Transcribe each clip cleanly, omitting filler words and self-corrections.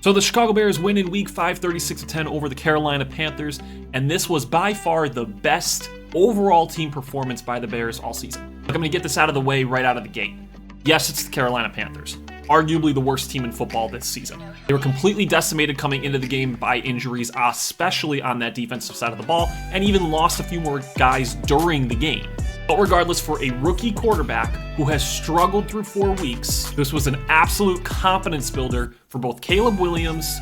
So the Chicago Bears win in week 5, 36-10 over the Carolina Panthers, and this was by far the best overall team performance by the Bears all season. Look, I'm going to get this out of the way right out of the gate. Yes, it's the Carolina Panthers, arguably the worst team in football this season. They were completely decimated coming into the game by injuries, especially on that defensive side of the ball, and even lost a few more guys during the game. But regardless, for a rookie quarterback who has struggled through 4 weeks, this was an absolute confidence builder for both Caleb Williams,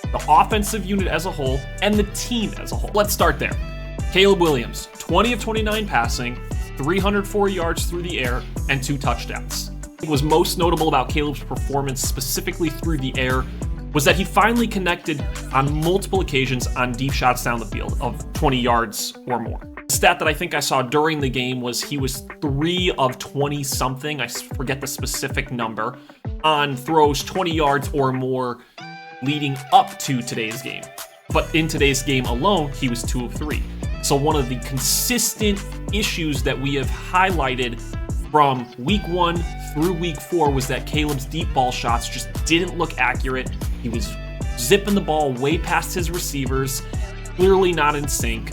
the offensive unit as a whole, and the team as a whole. Let's start there. Caleb Williams, 20 of 29 passing, 304 yards through the air, and 2 touchdowns. What was most notable about Caleb's performance specifically through the air was that he finally connected on multiple occasions on deep shots down the field of 20 yards or more. The stat that I think I saw during the game was he was 3 of 20 something, I forget the specific number, on throws 20 yards or more leading up to today's game. But in today's game alone, he was 2 of 3. So one of the consistent issues that we have highlighted from week 1 through week 4 was that Caleb's deep ball shots just didn't look accurate. He was zipping the ball way past his receivers, clearly not in sync.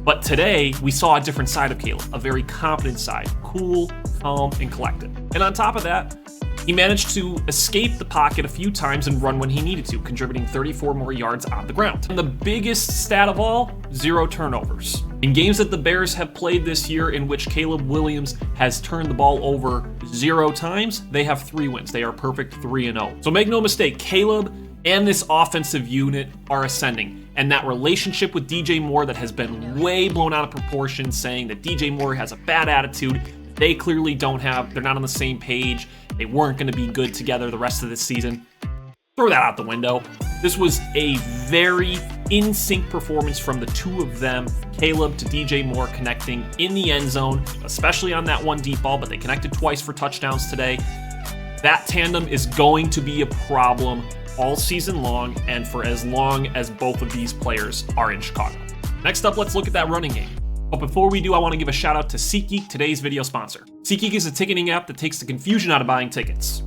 But today, we saw a different side of Caleb, a very confident side, cool, calm, and collected. And on top of that, he managed to escape the pocket a few times and run when he needed to, contributing 34 more yards on the ground. And the biggest stat of all, 0 turnovers. In games that the Bears have played this year in which Caleb Williams has turned the ball over 0 times, they have 3 wins. They are perfect 3-0. So make no mistake, Caleb and this offensive unit are ascending. And that relationship with DJ Moore that has been way blown out of proportion, saying that DJ Moore has a bad attitude, they clearly don't have, they're not on the same page. They weren't going to be good together the rest of this season. Throw that out the window. This was a very in-sync performance from the two of them, Caleb to DJ Moore, connecting in the end zone, especially on that one deep ball, but they connected twice for touchdowns today. That tandem is going to be a problem all season long and for as long as both of these players are in Chicago. Next up, let's look at that running game. But before we do, I want to give a shout out to SeatGeek, today's video sponsor. SeatGeek is a ticketing app that takes the confusion out of buying tickets.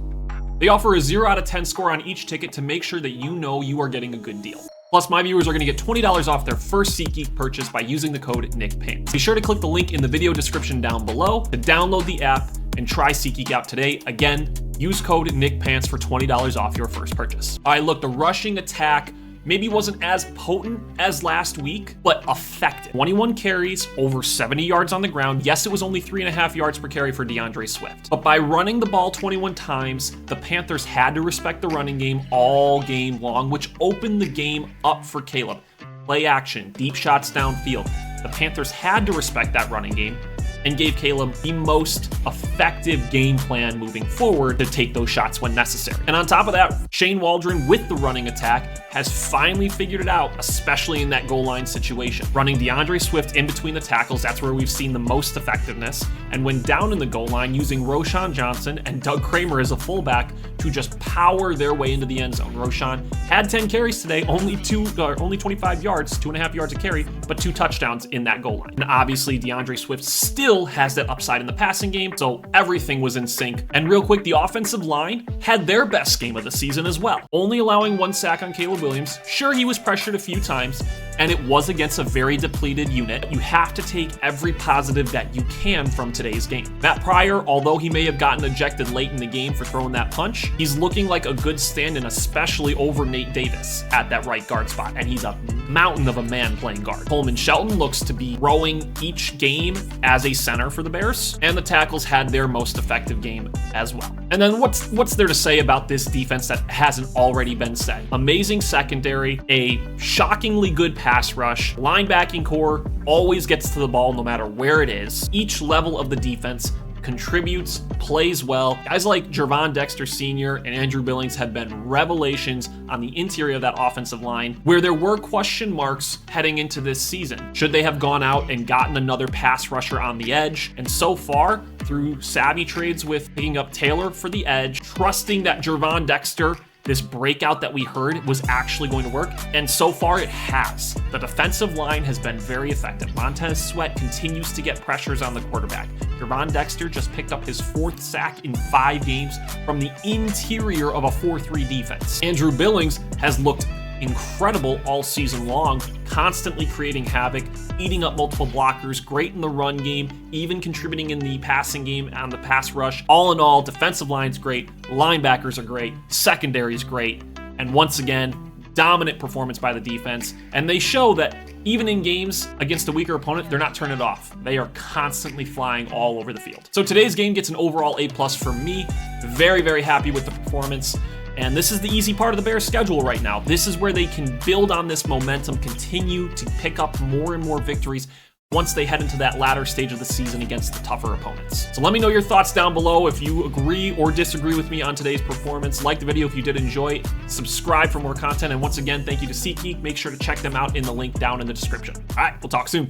They offer a 0 out of 10 score on each ticket to make sure that you know you are getting a good deal. Plus, my viewers are going to get $20 off their first SeatGeek purchase by using the code NickPants. Be sure to click the link in the video description down below to download the app and try SeatGeek out today. Again, use code NickPants for $20 off your first purchase. All right, look, the rushing attack maybe wasn't as potent as last week, but effective. 21 carries, over 70 yards on the ground. Yes, it was only 3.5 yards per carry for DeAndre Swift. But by running the ball 21 times, the Panthers had to respect the running game all game long, which opened the game up for Caleb. Play action, deep shots downfield. The Panthers had to respect that running game and gave Caleb the most effective game plan moving forward to take those shots when necessary. And on top of that, Shane Waldron with the running attack has finally figured it out, especially in that goal line situation. Running DeAndre Swift in between the tackles, that's where we've seen the most effectiveness. And when down in the goal line, using Roschon Johnson and Doug Kramer as a fullback to just power their way into the end zone. Roschon had 10 carries today, only 25 yards, 2.5 yards a carry, but 2 touchdowns in that goal line. And obviously DeAndre Swift still has that upside in the passing game, so everything was in sync. And real quick, the offensive line had their best game of the season as well, only allowing 1 sack on Caleb Williams. Sure, he was pressured a few times, and it was against a very depleted unit. You have to take every positive that you can from today's game. Matt Pryor, although he may have gotten ejected late in the game for throwing that punch, he's looking like a good stand-in, especially over Nate Davis at that right guard spot, and he's a mountain of a man playing guard. Coleman Shelton looks to be growing each game as a center for the Bears, and the tackles had their most effective game as well. And then what's there to say about this defense that hasn't already been said? Amazing secondary, a shockingly good pass rush, linebacking core always gets to the ball no matter where it is. Each level of the defense contributes, plays well. Guys like Gervon Dexter Sr. and Andrew Billings have been revelations on the interior of that offensive line, where there were question marks heading into this season. Should they have gone out and gotten another pass rusher on the edge? And so far, through savvy trades with picking up Taylor for the edge, trusting that Gervon Dexter this breakout that we heard was actually going to work, and so far it has. The defensive line has been very effective. Montez Sweat continues to get pressures on the quarterback. Gervon Dexter just picked up his 4th sack in 5 games from the interior of a 4-3 defense. Andrew Billings has looked incredible all season long, constantly creating havoc, eating up multiple blockers, great in the run game, even contributing in the passing game on the pass rush. All in all, defensive line's great, linebackers are great, secondary is great, and once again, dominant performance by the defense. And they show that even in games against a weaker opponent, they're not turning it off. They are constantly flying all over the field. So today's game gets an overall A+ for me. Very, very happy with the performance. And this is the easy part of the Bears' schedule right now. This is where they can build on this momentum, continue to pick up more and more victories once they head into that latter stage of the season against the tougher opponents. So let me know your thoughts down below. If you agree or disagree with me on today's performance, like the video if you did enjoy it, subscribe for more content, and once again, thank you to SeatGeek. Make sure to check them out in the link down in the description. All right, we'll talk soon.